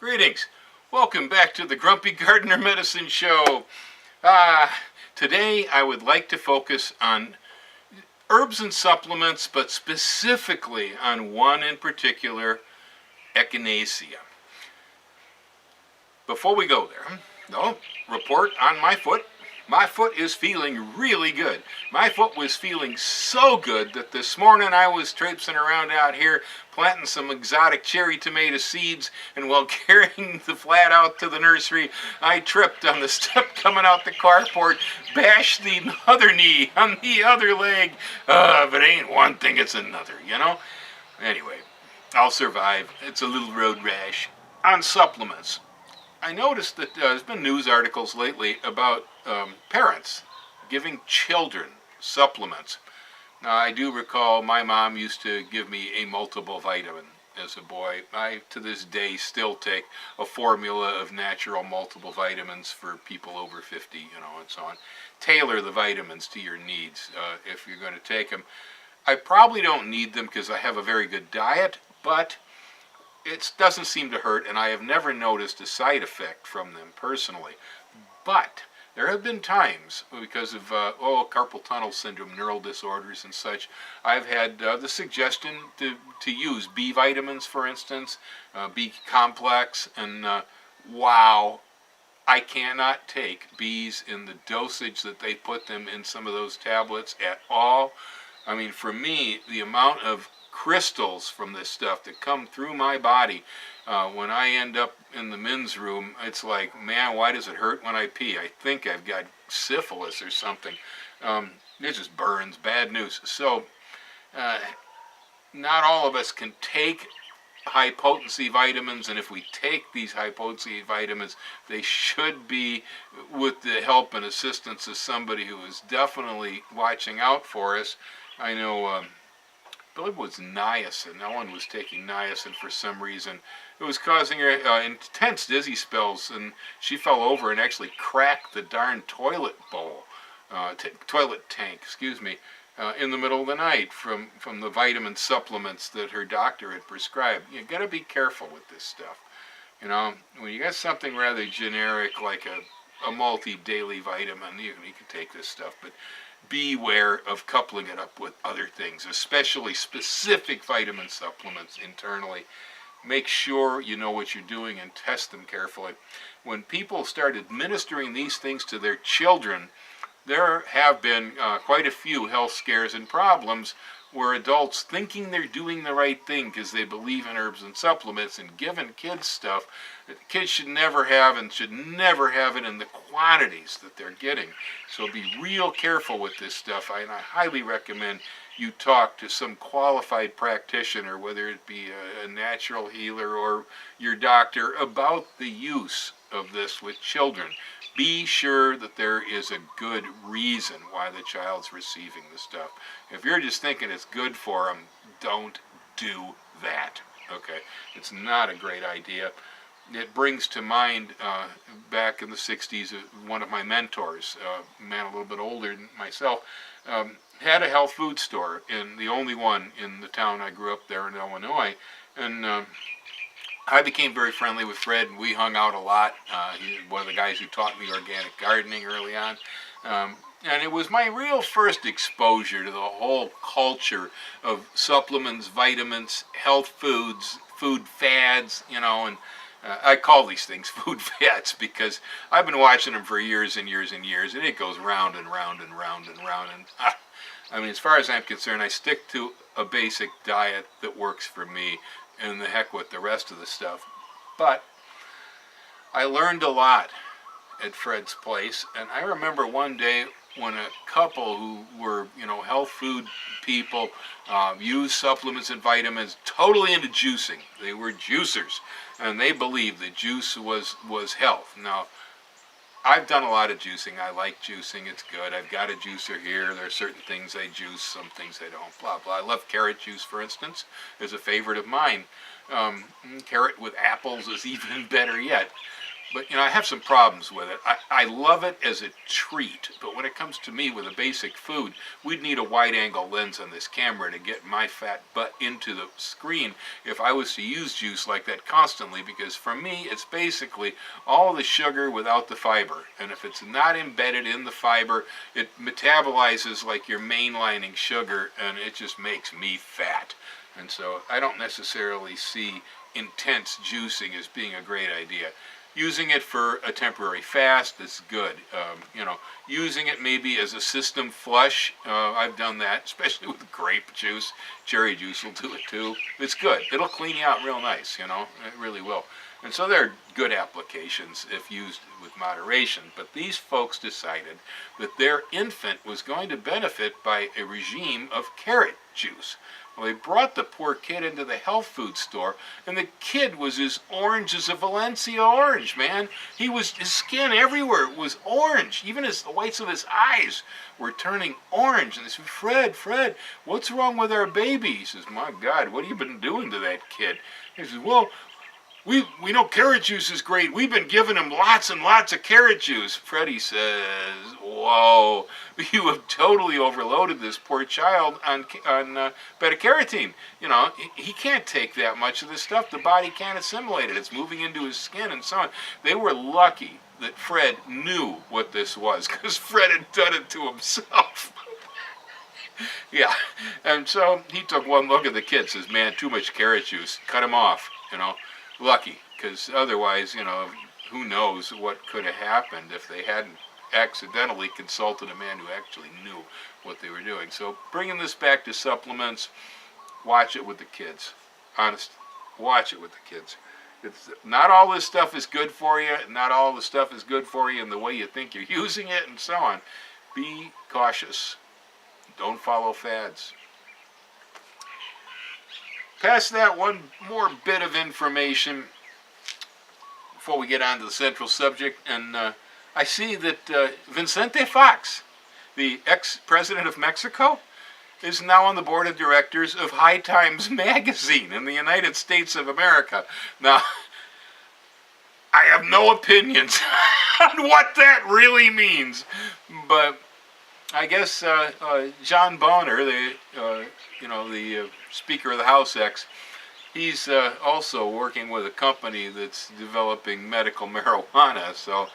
Greetings. Welcome back to the Grumpy Gardener Medicine Show. Today I would like to focus on herbs and supplements, but specifically on one in particular, Echinacea. Before we go there, report on my foot. My foot is feeling really good. My foot was feeling so good that this morning I was traipsing around out here planting some exotic cherry tomato seeds, and while carrying the flat out to the nursery, I tripped on the step coming out the carport, bashed the other knee on the other leg. If it ain't one thing, it's another, you know? Anyway, I'll survive. It's a little road rash. On supplements, I noticed that there's been news articles lately about parents giving children supplements. Now, I do recall my mom used to give me a multiple vitamin as a boy. I, to this day, still take a formula of natural multiple vitamins for people over 50, and so on. Tailor the vitamins to your needs if you're going to take them. I probably don't need them because I have a very good diet, but it doesn't seem to hurt, and I have never noticed a side effect from them personally. But there have been times, because of carpal tunnel syndrome, neural disorders and such, I've had the suggestion to use B vitamins, for instance, B complex, and wow, I cannot take B's in the dosage that they put them in some of those tablets at all. I mean, for me, the amount of crystals from this stuff that come through my body when I end up in the men's room, it's like, man, why does it hurt when I pee? I think I've got syphilis or something. It just burns. Bad news. So not all of us can take high potency vitamins, and if we take these high potency vitamins, they should be with the help and assistance of somebody who is definitely watching out for us. I know I believe it was niacin. Ellen was taking niacin for some reason. It was causing her intense dizzy spells, and she fell over and actually cracked the darn toilet bowl, toilet tank, in the middle of the night from the vitamin supplements that her doctor had prescribed. You got to be careful with this stuff. When you got something rather generic like a multi-daily vitamin, you can take this stuff, but beware of coupling it up with other things, especially specific vitamin supplements internally. Make sure you know what you're doing and test them carefully. When people start administering these things to their children, there have been quite a few health scares and problems where adults, thinking they're doing the right thing because they believe in herbs and supplements and giving kids stuff that kids should never have and should never have it in the quantities that they're getting. So be real careful with this stuff, and I highly recommend you talk to some qualified practitioner, whether it be a natural healer or your doctor, about the use of this with children. Be sure that there is a good reason why the child's receiving the stuff. If you're just thinking it's good for them, don't do that. Okay, it's not a great idea. It brings to mind back in the 60s, one of my mentors, a man a little bit older than myself, had a health food store, and the only one in the town I grew up there in Illinois. And I became very friendly with Fred, and we hung out a lot. He's one of the guys who taught me organic gardening early on. And it was my real first exposure to the whole culture of supplements, vitamins, health foods, food fads, and I call these things food fads because I've been watching them for years and years and years, and it goes round and round and round and round. And I mean, as far as I'm concerned, I stick to a basic diet that works for me, and the heck with the rest of the stuff. But I learned a lot at Fred's place, and I remember one day when a couple who were, health food people, used supplements and vitamins, totally into juicing. They were juicers, and they believed that juice was health. Now, I've done a lot of juicing. I like juicing. It's good. I've got a juicer here. There are certain things I juice, some things I don't, blah, blah. I love carrot juice, for instance, is a favorite of mine. Carrot with apples is even better yet. But, I have some problems with it. I love it as a treat, but when it comes to me with a basic food, we'd need a wide-angle lens on this camera to get my fat butt into the screen if I was to use juice like that constantly, because for me, it's basically all the sugar without the fiber. And if it's not embedded in the fiber, it metabolizes like your mainlining sugar, and it just makes me fat. And so I don't necessarily see intense juicing as being a great idea. Using it for a temporary fast is good. Using it maybe as a system flush, I've done that, especially with grape juice. Cherry juice will do it too. It's good. It'll clean you out real nice, it really will. And so there are good applications if used with moderation. But these folks decided that their infant was going to benefit by a regime of carrot juice. Well, they brought the poor kid into the health food store, and the kid was as orange as a Valencia orange, man. His skin everywhere was orange. Even the whites of his eyes were turning orange. And they said, Fred, what's wrong with our baby? He says, my God, what have you been doing to that kid? He says, well, we know carrot juice is great. We've been giving him lots and lots of carrot juice. Freddie says, whoa, you have totally overloaded this poor child on beta-carotene. He can't take that much of this stuff. The body can't assimilate it. It's moving into his skin and so on. They were lucky that Fred knew what this was, because Fred had done it to himself. Yeah, and so he took one look at the kid, says, man, too much carrot juice. Cut him off, Lucky, because otherwise, who knows what could have happened if they hadn't accidentally consulted a man who actually knew what they were doing. So bringing this back to supplements, watch it with the kids. Honest, watch it with the kids. It's not all this stuff is good for you. Not all the stuff is good for you in the way you think you're using it and so on. Be cautious. Don't follow fads. Past that, one more bit of information before we get on to the central subject. And I see that Vicente Fox, the ex-president of Mexico, is now on the board of directors of High Times magazine in the United States of America. Now, I have no opinions on what that really means, but I guess John Bonner, the Speaker of the House he's also working with a company that's developing medical marijuana. So,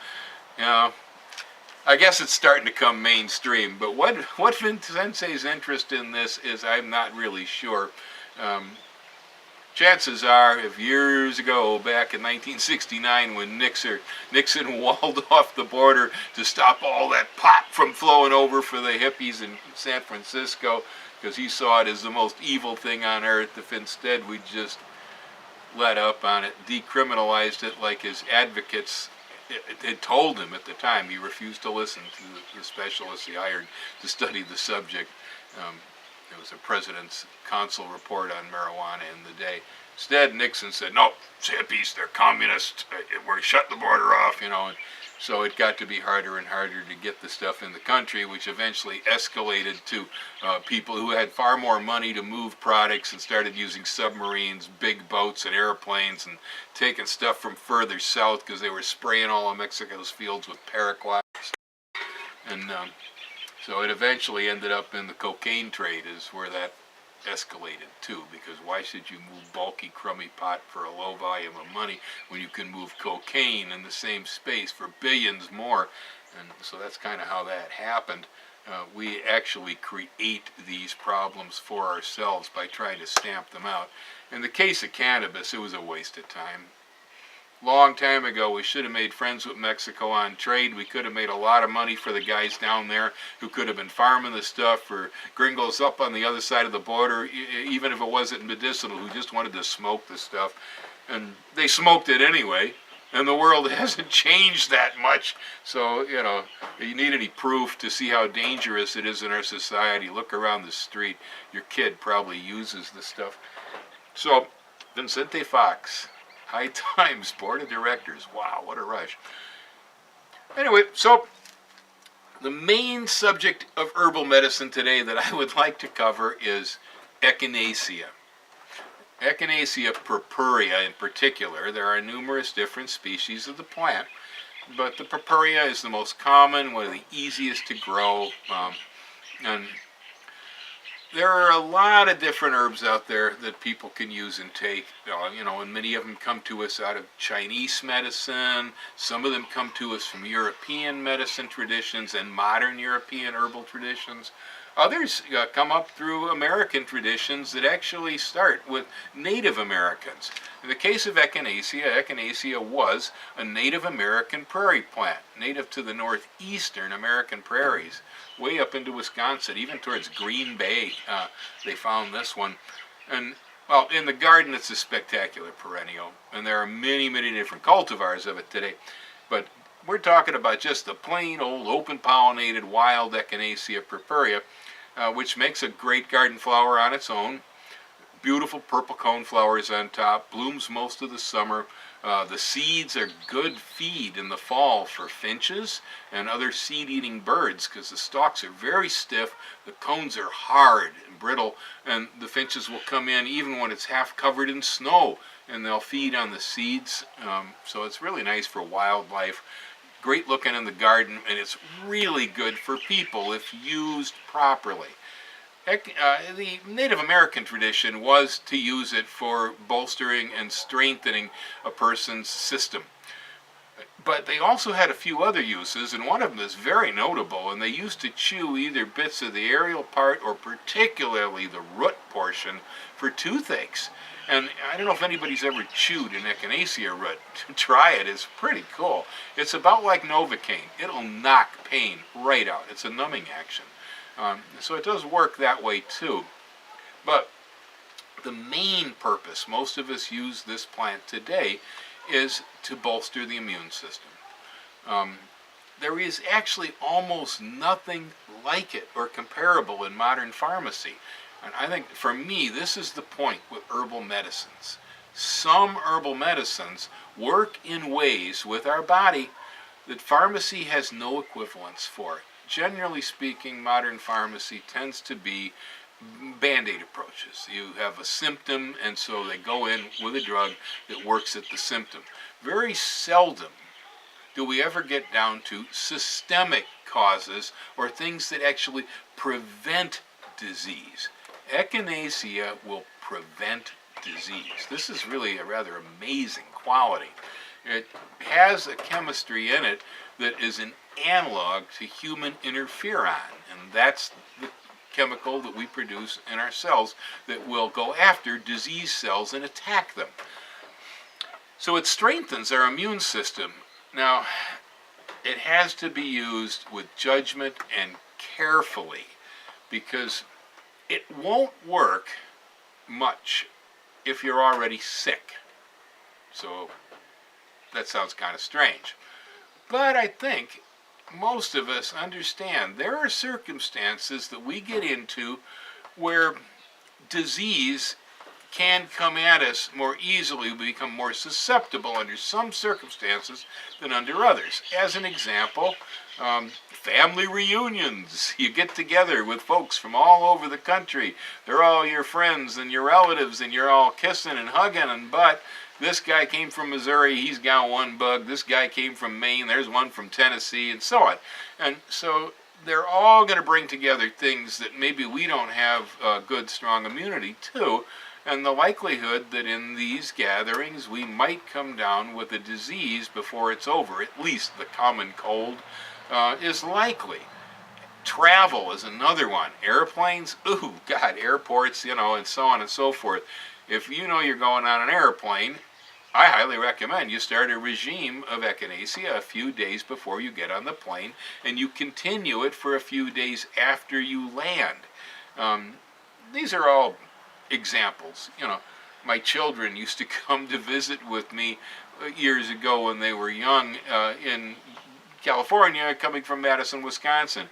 I guess it's starting to come mainstream. But what Vincente's interest in this is, I'm not really sure. Chances are, if years ago, back in 1969, when Nixon walled off the border to stop all that pot from flowing over for the hippies in San Francisco, because he saw it as the most evil thing on earth, if instead we just let up on it, decriminalized it like his advocates had told him at the time. He refused to listen to the specialists he hired to study the subject. It was a president's consul report on marijuana in the day. Instead, Nixon said, no, it's hippies, they're communists, we're shutting the border off, and so it got to be harder and harder to get the stuff in the country, which eventually escalated to people who had far more money to move products and started using submarines, big boats, and airplanes, and taking stuff from further south because they were spraying all of Mexico's fields with paraquat. And so it eventually ended up in the cocaine trade, is where that escalated too, because why should you move bulky, crummy pot for a low volume of money when you can move cocaine in the same space for billions more? And so that's kind of how that happened. We actually create these problems for ourselves by trying to stamp them out. In the case of cannabis, it was a waste of time. Long time ago, we should have made friends with Mexico on trade. We could have made a lot of money for the guys down there who could have been farming the stuff for gringos up on the other side of the border, even if it wasn't medicinal, who just wanted to smoke the stuff. And they smoked it anyway, and the world hasn't changed that much. So, you need any proof to see how dangerous it is in our society, look around the street. Your kid probably uses the stuff. So, Vicente Fox, High Times Board of Directors. Wow, what a rush. Anyway, so the main subject of herbal medicine today that I would like to cover is Echinacea. Echinacea purpurea in particular. There are numerous different species of the plant, but the purpurea is the most common, one of the easiest to grow, and there are a lot of different herbs out there that people can use and take, and many of them come to us out of Chinese medicine. Some of them come to us from European medicine traditions and modern European herbal traditions. Others come up through American traditions that actually start with Native Americans. In the case of Echinacea was a Native American prairie plant, native to the northeastern American prairies, way up into Wisconsin, even towards Green Bay. They found this one. And, well, in the garden it's a spectacular perennial, and there are many, many different cultivars of it today. But we're talking about just the plain old open-pollinated wild Echinacea purpurea, which makes a great garden flower on its own. Beautiful purple cone flowers on top, blooms most of the summer. The seeds are good feed in the fall for finches and other seed-eating birds because the stalks are very stiff, the cones are hard and brittle, and the finches will come in even when it's half covered in snow, and they'll feed on the seeds. So it's really nice for wildlife. Great looking in the garden, and it's really good for people if used properly. The Native American tradition was to use it for bolstering and strengthening a person's system. But they also had a few other uses, and one of them is very notable, and they used to chew either bits of the aerial part or particularly the root portion for toothaches. And I don't know if anybody's ever chewed an Echinacea root. Try it. It's pretty cool. It's about like Novocaine. It'll knock pain right out. It's a numbing action. So it does work that way too. But the main purpose most of us use this plant today is to bolster the immune system. There is actually almost nothing like it or comparable in modern pharmacy. And I think, for me, this is the point with herbal medicines. Some herbal medicines work in ways with our body that pharmacy has no equivalence for. Generally speaking, modern pharmacy tends to be Band-Aid approaches. You have a symptom, and so they go in with a drug that works at the symptom. Very seldom do we ever get down to systemic causes or things that actually prevent disease. Echinacea will prevent disease. This is really a rather amazing quality. It has a chemistry in it that is an analog to human interferon, and that's the chemical that we produce in our cells that will go after disease cells and attack them. So it strengthens our immune system. Now, it has to be used with judgment and carefully, because it won't work much if you're already sick. So that sounds kind of strange. But I think most of us understand there are circumstances that we get into where disease can come at us more easily. We become more susceptible under some circumstances than under others. As an example, family reunions. You get together with folks from all over the country. They're all your friends and your relatives, and you're all kissing and hugging, but this guy came from Missouri, he's got one bug. This guy came from Maine, there's one from Tennessee, and so on. And so they're all going to bring together things that maybe we don't have good, strong immunity to. And the likelihood that in these gatherings we might come down with a disease before it's over, at least the common cold, is likely. Travel is another one. Airplanes, ooh, God, airports, and so on and so forth. If you know you're going on an airplane, I highly recommend you start a regime of Echinacea a few days before you get on the plane, and you continue it for a few days after you land. These are all examples. My children used to come to visit with me years ago when they were young in California, coming from Madison, Wisconsin.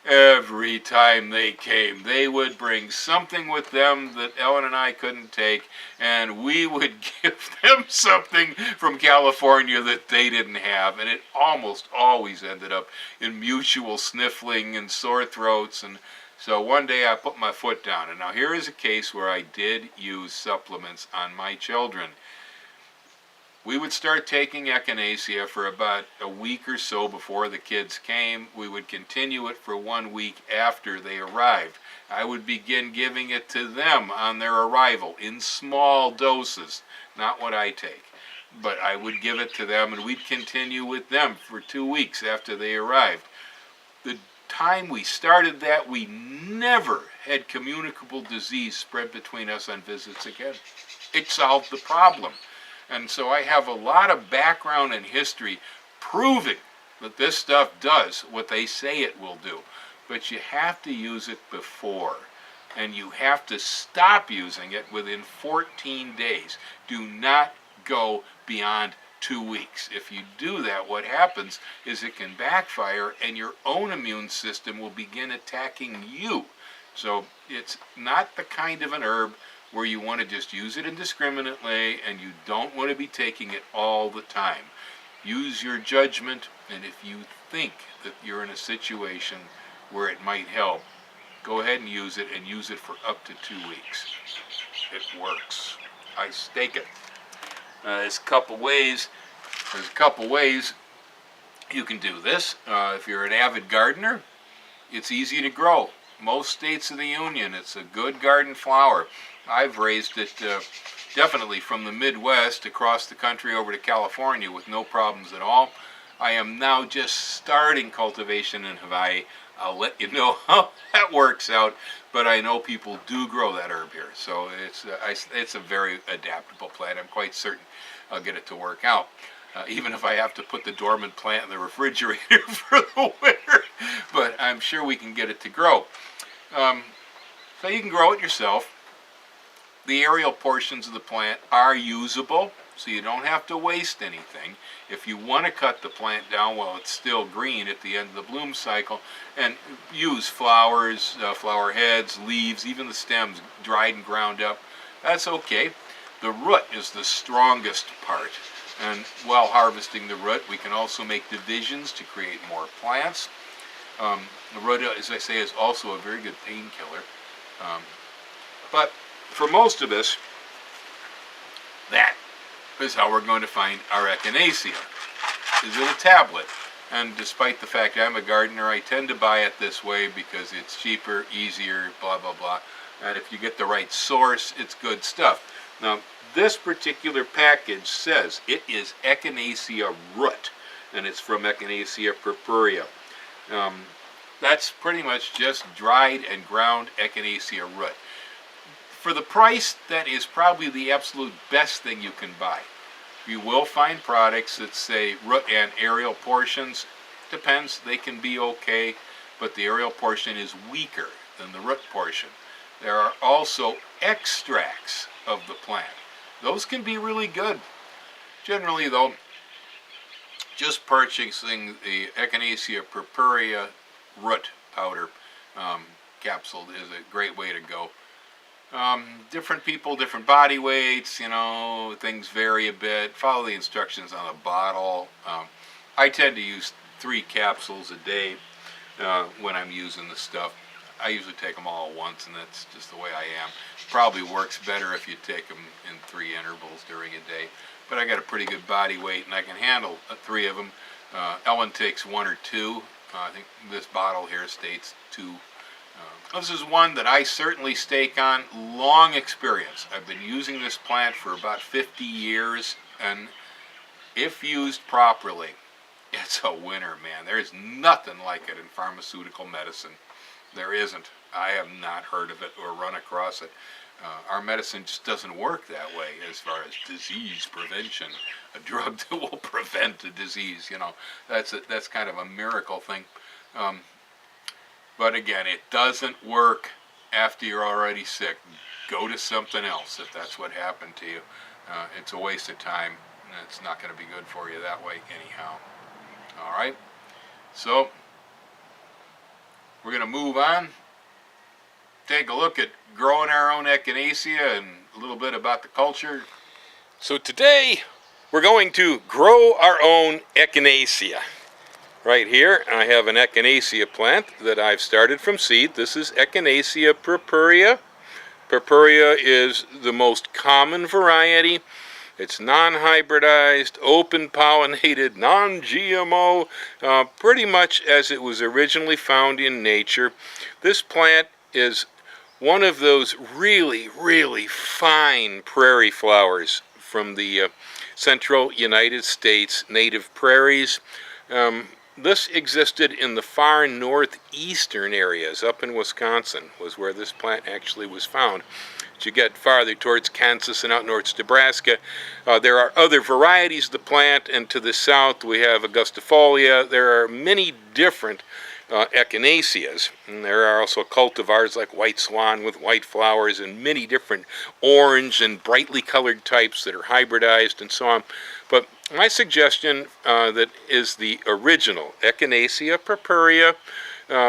Every time they came, they would bring something with them that Ellen and I couldn't take, and we would give them something from California that they didn't have, and it almost always ended up in mutual sniffling and sore throats, and So one day I put my foot down, and now here is a case where I did use supplements on my children. We would start taking Echinacea for about a week or so before the kids came. We would continue it for 1 week after they arrived. I would begin giving it to them on their arrival in small doses, not what I take. But I would give it to them, and we'd continue with them for 2 weeks after they arrived. The time we started that, we never had communicable disease spread between us on visits again. It solved the problem. And so I have a lot of background and history proving that this stuff does what they say it will do. But you have to use it before. And you have to stop using it within 14 days. Do not go beyond 2 weeks. If you do that, what happens is it can backfire and your own immune system will begin attacking you. So it's not the kind of an herb where you want to just use it indiscriminately, and you don't want to be taking it all the time. Use your judgment, and if you think that you're in a situation where it might help, go ahead and use it for up to 2 weeks. It works. I stake it. There's a couple ways you can do this. If you're an avid gardener, it's easy to grow. Most states of the union, it's a good garden flower. I've raised it definitely from the Midwest across the country over to California with no problems at all. I am now just starting cultivation in Hawaii. I'll let you know how that works out, but I know people do grow that herb here. So it's a very adaptable plant. I'm quite certain I'll get it to work out. Even if I have to put the dormant plant in the refrigerator for the winter. But I'm sure we can get it to grow. So you can grow it yourself. The aerial portions of the plant are usable, so you don't have to waste anything. If you want to cut the plant down while it's still green at the end of the bloom cycle, and use flowers, flower heads, leaves, even the stems dried and ground up, that's okay. The root is the strongest part. And while harvesting the root, we can also make divisions to create more plants. The root, as I say, is also a very good painkiller. But for most of us, that is how we're going to find our Echinacea, is in a tablet. And despite the fact I'm a gardener, I tend to buy it this way because it's cheaper, easier, blah, blah, blah. And if you get the right source, it's good stuff. Now, this particular package says it is Echinacea root, and it's from Echinacea purpurea. That's pretty much just dried and ground Echinacea root. For the price, that is probably the absolute best thing you can buy. You will find products that say root and aerial portions. Depends, they can be okay, but the aerial portion is weaker than the root portion. There are also extracts of the plant. Those can be really good. Generally, though, just purchasing the Echinacea purpurea root powder capsule is a great way to go. Different people, different body weights, things vary a bit. Follow the instructions on the bottle. I tend to use 3 capsules a day when I'm using the stuff. I usually take them all at once, and that's just the way I am. Probably works better if you take them in 3 intervals during a day. But I got a pretty good body weight, and I can handle 3 of them. Ellen takes 1 or 2. I think this bottle here states 2. This is one that I certainly stake on. Long experience. I've been using this plant for about 50 years, and if used properly, it's a winner, man. There's nothing like it in pharmaceutical medicine. There isn't. I have not heard of it or run across it. Our medicine just doesn't work that way as far as disease prevention. A drug that will prevent a disease, that's kind of a miracle thing. But again, it doesn't work after you're already sick. Go to something else if that's what happened to you. It's a waste of time, and it's not going to be good for you that way anyhow. All right, so we're going to move on. Take a look at growing our own Echinacea and a little bit about the culture. So today we're going to grow our own Echinacea. Right here I have an Echinacea plant that I've started from seed. This is Echinacea purpurea. Purpurea is the most common variety. It's non-hybridized, open-pollinated, non-GMO, pretty much as it was originally found in nature. This plant is one of those really, really fine prairie flowers from the central United States, native prairies. This existed in the far northeastern areas, up in Wisconsin, was where this plant actually was found. As you get farther towards Kansas and out towards Nebraska, there are other varieties of the plant, and to the south we have Augustifolia. There are many different Echinaceas, and there are also cultivars like White Swan with white flowers and many different orange and brightly colored types that are hybridized and so on. But my suggestion that is the original Echinacea purpurea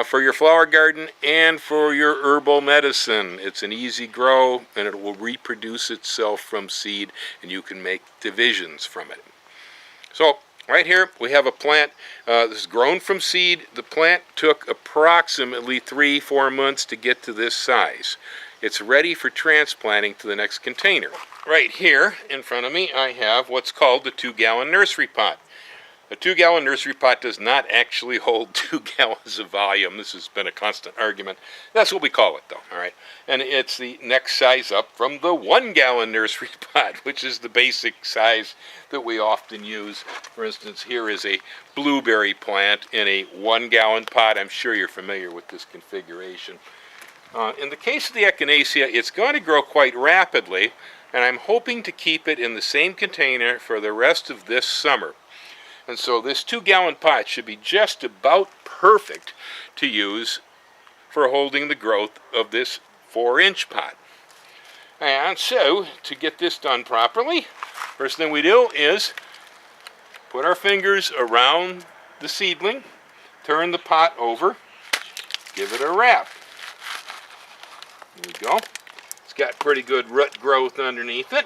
for your flower garden and for your herbal medicine. It's an easy grow and it will reproduce itself from seed, and you can make divisions from it. So right here we have a plant this is grown from seed. The plant took approximately 3-4 months to get to this size. It's ready for transplanting to the next container. Right here in front of me I have what's called the 2-gallon nursery pot. A 2-gallon nursery pot does not actually hold 2 gallons of volume. This has been a constant argument. That's what we call it, though, all right? And it's the next size up from the 1-gallon nursery pot, which is the basic size that we often use. For instance, here is a blueberry plant in a 1-gallon pot. I'm sure you're familiar with this configuration. In the case of the Echinacea, it's going to grow quite rapidly, and I'm hoping to keep it in the same container for the rest of this summer. And so this 2-gallon pot should be just about perfect to use for holding the growth of this 4-inch pot. And so, to get this done properly, first thing we do is put our fingers around the seedling, turn the pot over, give it a wrap. There we go. It's got pretty good root growth underneath it.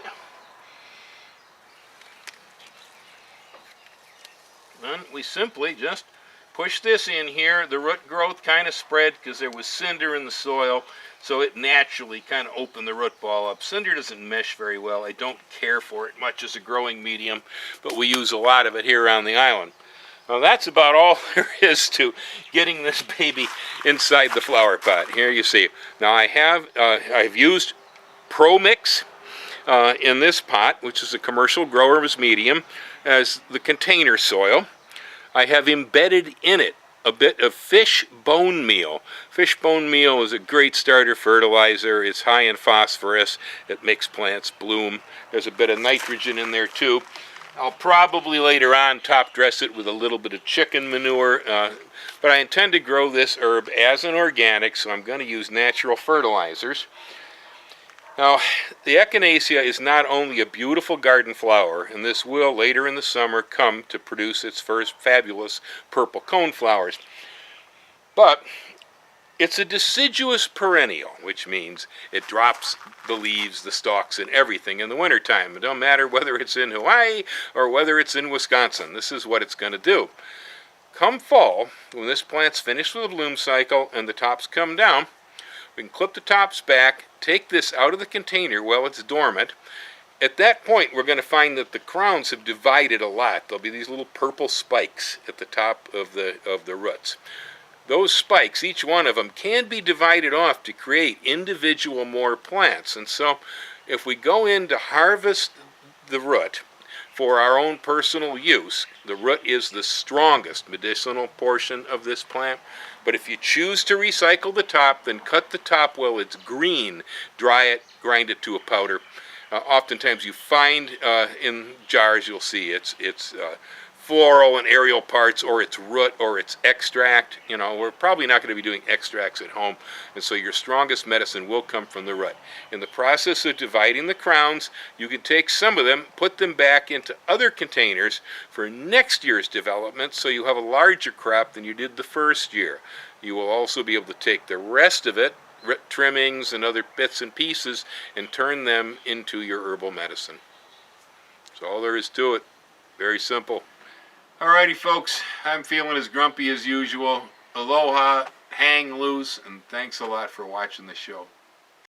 And we simply just push this in here. The root growth kind of spread because there was cinder in the soil, so it naturally kind of opened the root ball up. Cinder doesn't mesh very well. I don't care for it much as a growing medium, but we use a lot of it here on the island. Well, that's about all there is to getting this baby inside the flower pot. Here you see. Now I've used Pro Mix in this pot, which is a commercial grower's medium, as the container soil. I have embedded in it a bit of fish bone meal. Fish bone meal is a great starter fertilizer. It's high in phosphorus. It makes plants bloom. There's a bit of nitrogen in there too. I'll probably later on top dress it with a little bit of chicken manure, but I intend to grow this herb as an organic, so I'm going to use natural fertilizers. Now, the Echinacea is not only a beautiful garden flower, and this will later in the summer come to produce its first fabulous purple cone flowers, but it's a deciduous perennial, which means it drops the leaves, the stalks, and everything in the wintertime. It don't matter whether it's in Hawaii or whether it's in Wisconsin. This is what it's going to do. Come fall, when this plant's finished with the bloom cycle and the tops come down, we can clip the tops back, take this out of the container while it's dormant. At that point, we're going to find that the crowns have divided a lot. There'll be these little purple spikes at the top of the roots. Those spikes, each one of them, can be divided off to create individual more plants. And so if we go in to harvest the root for our own personal use, the root is the strongest medicinal portion of this plant. But if you choose to recycle the top, then cut the top while it's green, dry it, grind it to a powder. Oftentimes you find in jars, you'll see it's floral and aerial parts, or its root, or its extract. You know, we're probably not going to be doing extracts at home, and so your strongest medicine will come from the root. In the process of dividing the crowns, you can take some of them, put them back into other containers for next year's development, so you have a larger crop than you did the first year. You will also be able to take the rest of it, trimmings and other bits and pieces, and turn them into your herbal medicine. That's all there is to it. Very simple. Alrighty, folks, I'm feeling as grumpy as usual. Aloha, hang loose, and thanks a lot for watching the show.